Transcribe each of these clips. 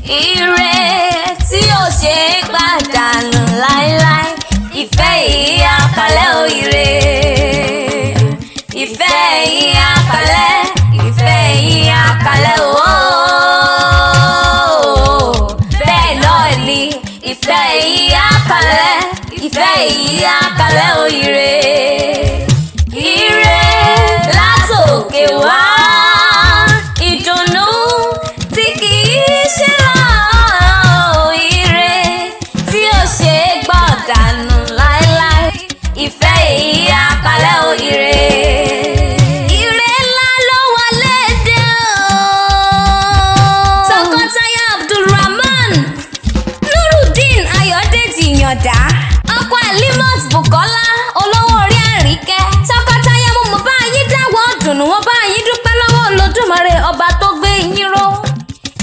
ire tí ò ṣe é pàdánù láéláé. Ìfẹ́ yìí á kalẹ̀ o ire. Ìfẹ́ yìí á kalẹ̀. Ìfẹ́ yìí á kalẹ̀ o. Bẹ́ẹ̀ náà ni ìfẹ́ yìí á kalẹ̀. Ìfẹ́ yìí á kalẹ̀ o ire. Ire látòkè wá. Ìdùnnú tí kì í ṣe lọ́wọ́. Ire tí ò ṣe é gbọ̀dánù láéláé. Ìfẹ́ yìí á kalẹ̀ o ire. Ire ńlá ló wọlé dé o. Tọkọtaya Abdulrahman Nurudeen Ayọ̀dèjì Ìyàndá, ọkọ Alimot Bukola olówó orí Àríkẹ́. Tọkọtaya mo bá yín dáwọ́ dùnú, wọ́n bá yín dúpẹ́ lọ́wọ́ Olódùmarè ọba tó gbé yín ró.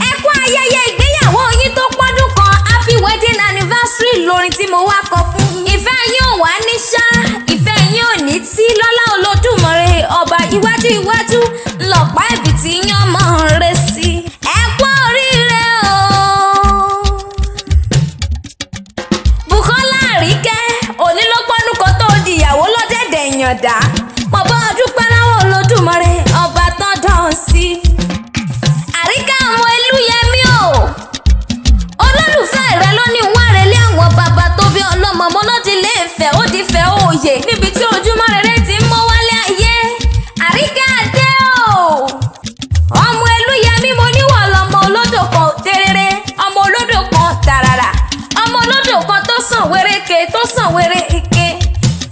Ẹ kú ayẹyẹ ìgbéyàwó yín tó pọ́dún kan. Happy wedding anniversary lórin tí mo wá kọ fún yín. Ìfẹ́ yín ò wá ní ṣá, ìfẹ́ yín ò ní tí lọ́lá Olódùmarè ọba. Iwájú iwájú lọ̀pá ẹ̀bì tí yán mọ́ rẹ sí. Ẹ kú oríire o. Bukola Àríkẹ́ òní ló pọ́dún kan tó di ìyàwó lọ́dẹ̀dẹ̀ Ìyàndá. Mo bá dúpẹ́ lọ́wọ́ Olódùmarè ọba tán dán sí. Àríkẹ́ ọmọ Elúyẹmí o, olólùfẹ́ rẹ ló ní wá relé àwọn bàbá tó bí ọlọ́mọ. Mo ló di ilé Ifẹ̀, ó di Ifẹ̀ òye níbi tí ojúmọ́ rere ti ń mọ́ wálé ayé. Àríkẹ́ adé o, ọmọ Elúyẹmí mo níwọ̀ lọ́mọ olódò kan tèrèrè, ọmọ olódò kan tàràrà, ọmọ olódò kan tó sàn wéréke tó sàn wéréke,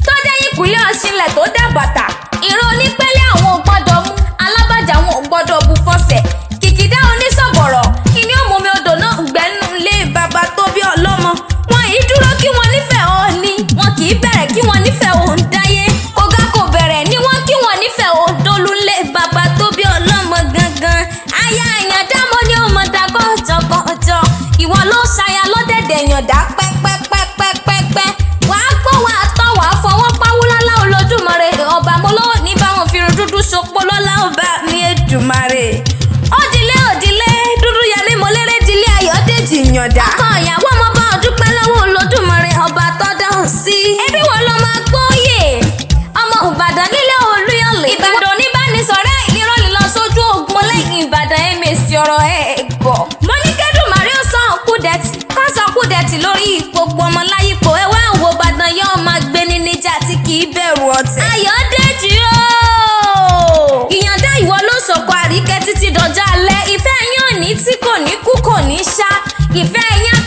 tó dé ìkúlẹ̀ ọ̀ṣinlẹ̀ tó dá bàtà. Ìran onípẹ́lẹ́ àwọn ò gbọ́dọ̀ mú, alábàjá àwọn ò gbọ́dọ̀ bu fọ́sẹ̀. Kìkìdá onísọ̀bọ̀rọ̀ ìní òmùmí odò náà gbẹ́nu lé bàbá tó bí ọlọ́mọ. Wọn yìí dúró kí wọ́n nífẹ̀ẹ́ ọ ni, wọn kì í bẹ̀rẹ̀ kí wọ́n nífẹ̀ẹ́ òun dáyé. Kògá kò bẹ̀rẹ̀ ni wọ́n kí wọ́n nífẹ̀ẹ́ òun dolú lé bàbá tó bí ọlọ́mọ gangan. Aya Ìyàndá mo ní ọmọ dàgọ́ jọgọjọ. Ìwọ ló ṣaya lọ́dẹ̀dẹ̀ Ìyàndá pẹ́pẹ́pẹ́pẹ́pẹ́. Wàá gbọ́ wàá tọ́ wàá fọwọ́ páwú lọ́lá Olódùmarè ọba. Mo lọ́wọ́ ní báwọn fi irun dúdú ṣopó lọ́lá ọba mi Èdùmarè. Òdìlé Dúdúyẹmí mo lérè dílé Ayọ̀dèjì Ìyàndá. Ọkọ ìyàwó mo bá dúpẹ́ lọ́wọ́ Olódùmarè ọba tó dán sí. Ẹbí wo ló máa gbóyè? Ọmọ Ìbàdàn nílé Olúyọ̀lé. Ìbàdàn oníbánisọ̀rẹ́ ìnirọ́lì lọ sójú ogun lẹ́yìn Ìbàdàn èmèsì ọ̀rọ̀ ẹ̀ gbọ́. Mo ní kẹ́dùmarè ó sàn kúdẹ̀tì, ká sàn kúdẹ̀tì lórí gbogbo ọmọ láyípo. Ẹ wá wo Ìbàdàn yóò máa gbé ní níjà tí kì í bẹ̀rù ọ̀tẹ̀. Ayọ̀dèjì o, Ìyàndá ìwọ ló sọ̀kọ Àríkẹ́ títí dọjọ́ alẹ́. Ìfẹ́ yín ò ní tí kò ní kú kò ní ṣá. Ìfẹ́ yín á